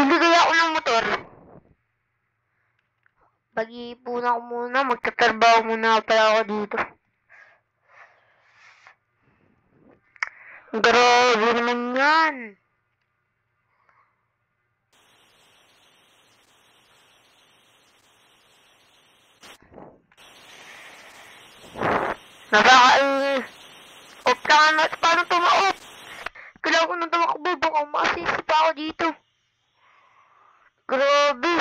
Bili kaya ako ng motor. Pag-iipunan ko muna, magtatrabaho muna pala ako dito. Grabe naman yan. Napaka-ingay. Off lang na. Paano tuma-off? Kailangan ko nang tumakbo. Baka ma-assist pa ako dito. Grabe.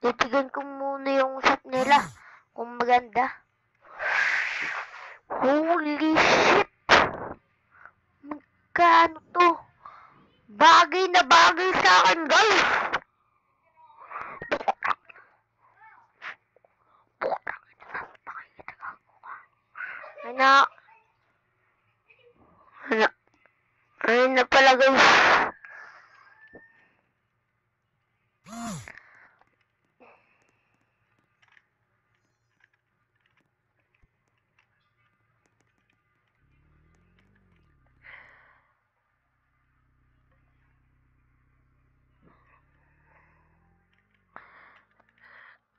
Titigan ko muna yung shop nila. Kung maganda. Holy shit. Magkano to? Bagay na bagay sa akin, guys. Ayun na pala, guys.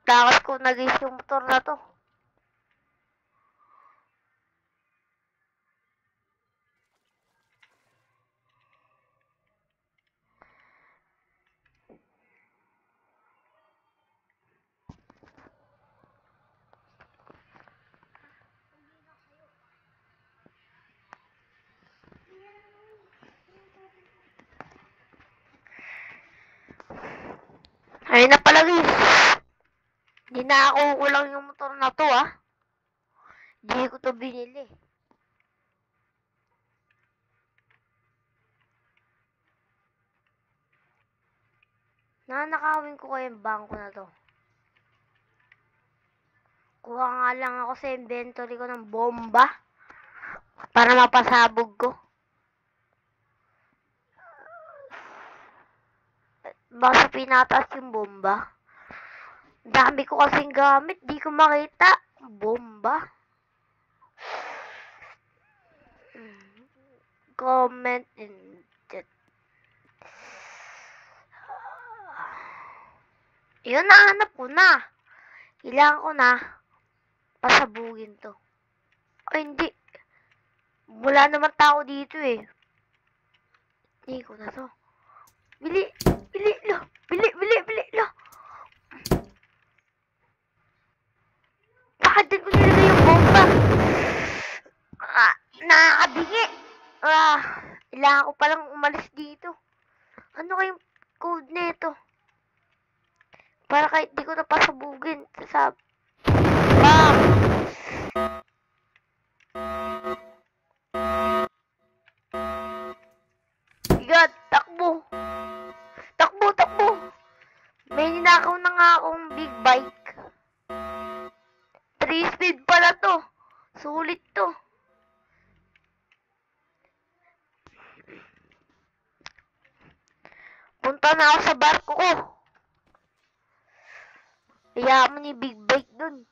Takas ko nag-is yung motor na to. Ayun na pala, guys. Hindi na ako kulang yung motor na to, ah. Hindi ko to binili. Nanakawin ko kayo yung bangko na to. Kuha nga lang ako sa inventory ko ng bomba. Para mapasabog ko. Basta pinataas yung bomba. Dami ko kasing gamit. Di ko makita. Bomba. Comment in chat. Yun, nahanap ko na. Kailangan ko na pasabugin to. Ay, hindi. Wala naman tao dito eh. Hindi ko na to. Bili lo. Bili lo. Bakit din ko nilagay yung bomba? Nakakabingi. Kailangan ko palang umalis dito. Ano kayong code nito? Para kahit di ko na pasabugin. Bam! God, takbo. Takbo. May ninakaw na nga akong big bike. 3 speed pala to. Sulit to. Punta na ako sa barko ko. Kaya mo ni big bike dun.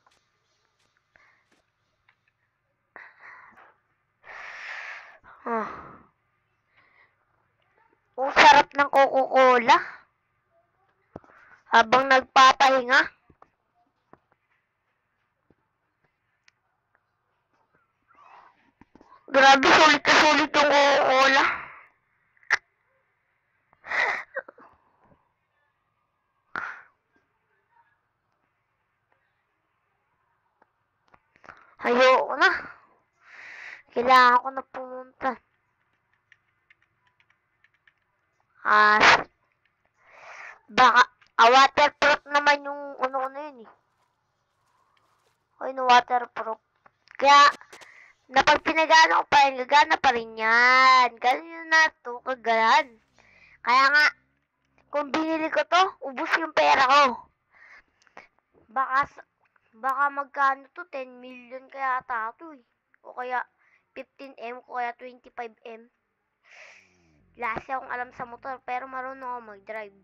Ang sarap ng Coca-Cola. Habang nagpapahinga. Grabe, sulit na sulit yung Coca-Cola. Ayoko na. Kailangan ko na pumunta. Baka, waterproof naman yung ano na yun eh. Ay, no, waterproof. Kaya, napag pinagana ko pa rin, gagana pa rin yan. Ganyan na to, kagalan. Kaya nga, kung binili ko to, ubos yung pera ko. Baka magkano to, 10 million kaya tato eh. O kaya 15M, o kaya 25M. Lasi akong alam sa motor, pero marunong ako mag-drive.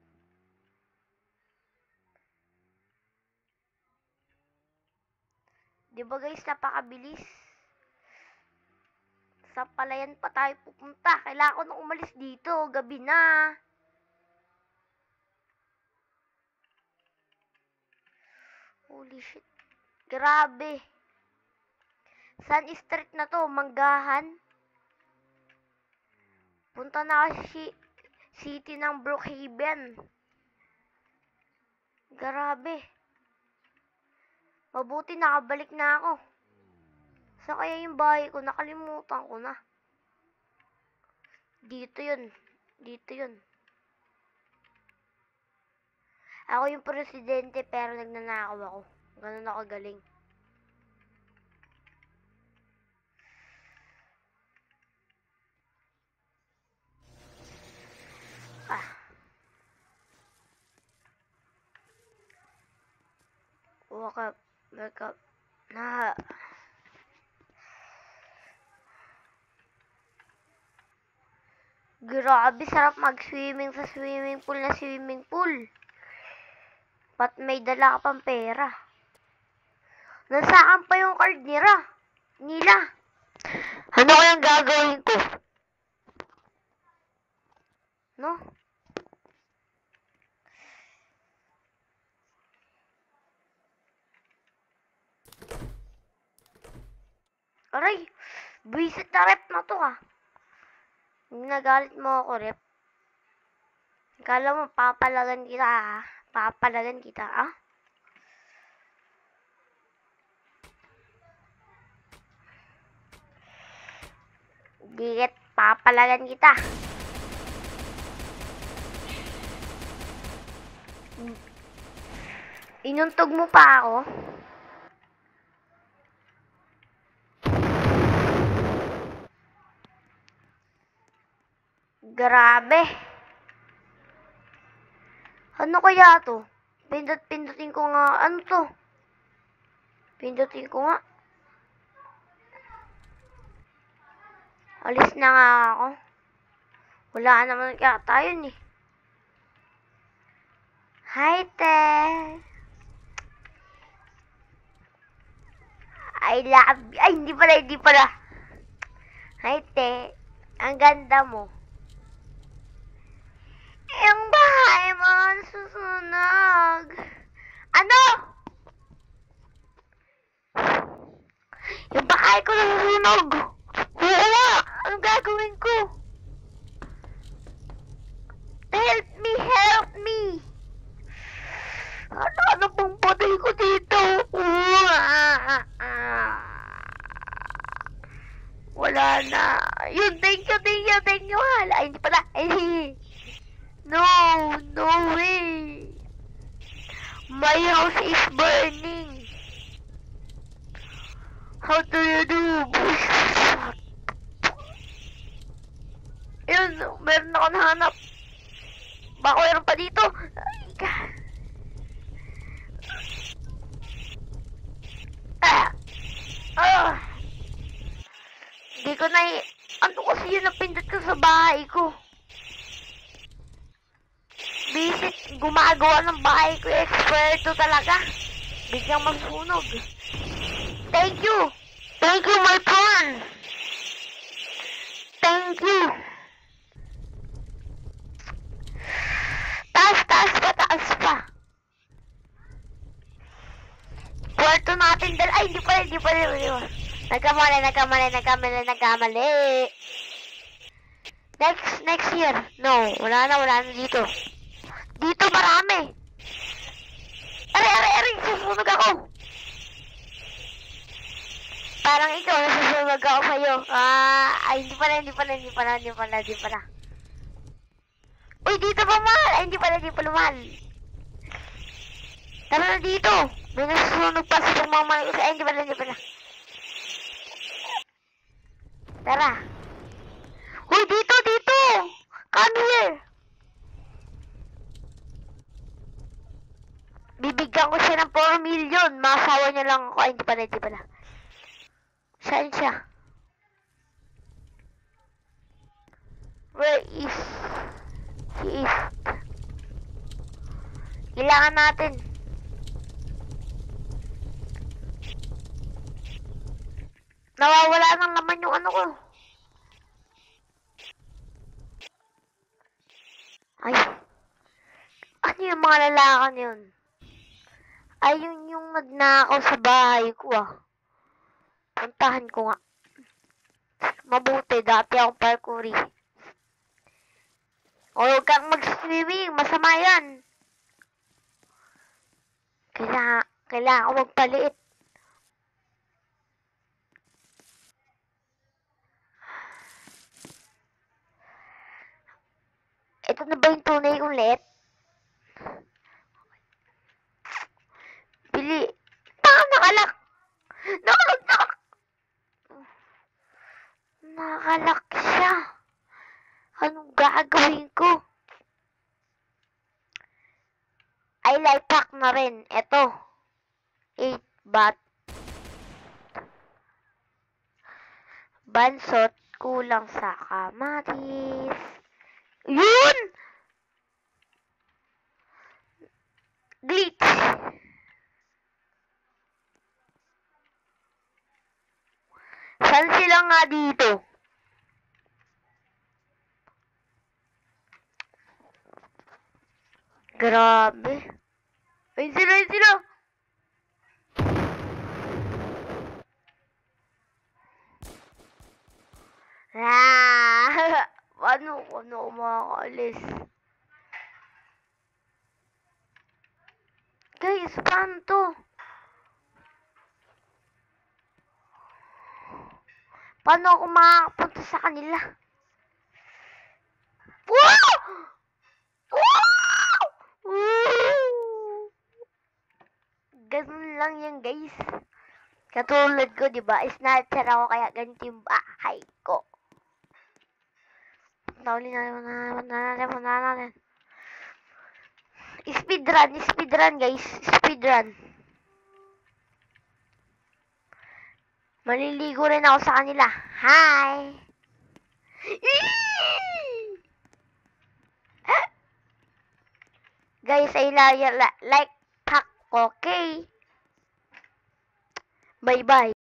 Diba guys, napakabilis. Sa palayan pa tayo pupunta. Kailangan ko nang umalis dito. Gabi na. Holy shit. Grabe. Saan street na to? Manggahan? Punta na si city ng Brookhaven. Grabe. Mabuti nakabalik na ako. Saan kaya yung bahay ko? Nakalimutan ko na. Dito yun. Dito yun. Ako yung presidente pero nagnanakaw ako. Ganun ako galing. Wake up. Wake up. Na. Grabe, sarap mag-swimming sa swimming pool na swimming pool. Ba't may dala ka pang pera? Nasaan pa yung card nila? Ano kayang gagawin ko? No? Aray! Buisit na rep na to Nagalit mo ako, rep. Kala mo, papalagan kita, Papalagan kita, Dikit, papalagan kita. Inuntog mo pa ako? Grabe. Ano kaya to? Pindutin ko nga. Ano to? Pindutin ko nga. Alis na nga ako. Wala naman yata yun Hi, te. I love you. Ay, hindi pala. Hi, te. Ang ganda mo. Yung bahay mo nasusunog. Ano? Yung bahay ko nasusunog. Oo nga. Anong gagawin ko? Help me. Ano pong patay ko dito? Wala na. Yun, thank you. Ay, hindi pala. No way. My house is burning. How do you do? Ayun, meron ako nahanap. Baka meron pa dito. Hindi ko na ano kasi yun napindot ko sa bahay ko. Visit, gumagawa ng bahay ko. Eksperto talaga. Biglang masunog. Thank you, my friend. Thank you. Taas pa. Kwarto natin dala. Ay, hindi pala. Nagkamali. Next year. No, wala na dito. Dito marami. Aray, susunog ako. Parang ikaw, nasusunog ako sa'yo. Ay, hindi pala. Uy, dito pa mahal. Ay, hindi pala mahal. Tara na dito. May nasusunog pa sa pagmamahal ko. Ay, hindi pala. Tara. Uy, dito. Come here. Bibigyan ko siya ng 4 million. Masawa niya lang ako. Ay, hindi pala. Saan siya? Where is he? Kailangan natin. Nawawala ng laman yung ano ko. Ay, ano yung mga lalakan yun? Ay, yun yung nagnakaw sa bahay ko ah. Puntahan ko nga. Mabuti, dati akong parkouri. O, huwag kang mag-swimming. Masama yan. Kailangan ko magpaliit. Ito na ba yung tunay kong liit? Bili. Nakalak! Nakalak! Nakalak siya. Anong gagawin ko? Ay, life hack na rin. Ito. 8 bat. Bansot. Kulang sa kamatis. Yun! Glitch. Saan sila nga dito? Grabe. Ayun sila, ayun sila. Ah! Paano ako makakalis? Guys, paano to? Paano ako makakapunta sa kanila? Wow! Wow! Ganun lang yan, guys. Katulad ko, di ba? Snatcher ako kaya ganito yung bahay ko. Nauli natin. Speedrun, guys. Speedrun. Maliligo rin ako sa kanila. Hi! Guys, ay like, pack, okay? Bye-bye.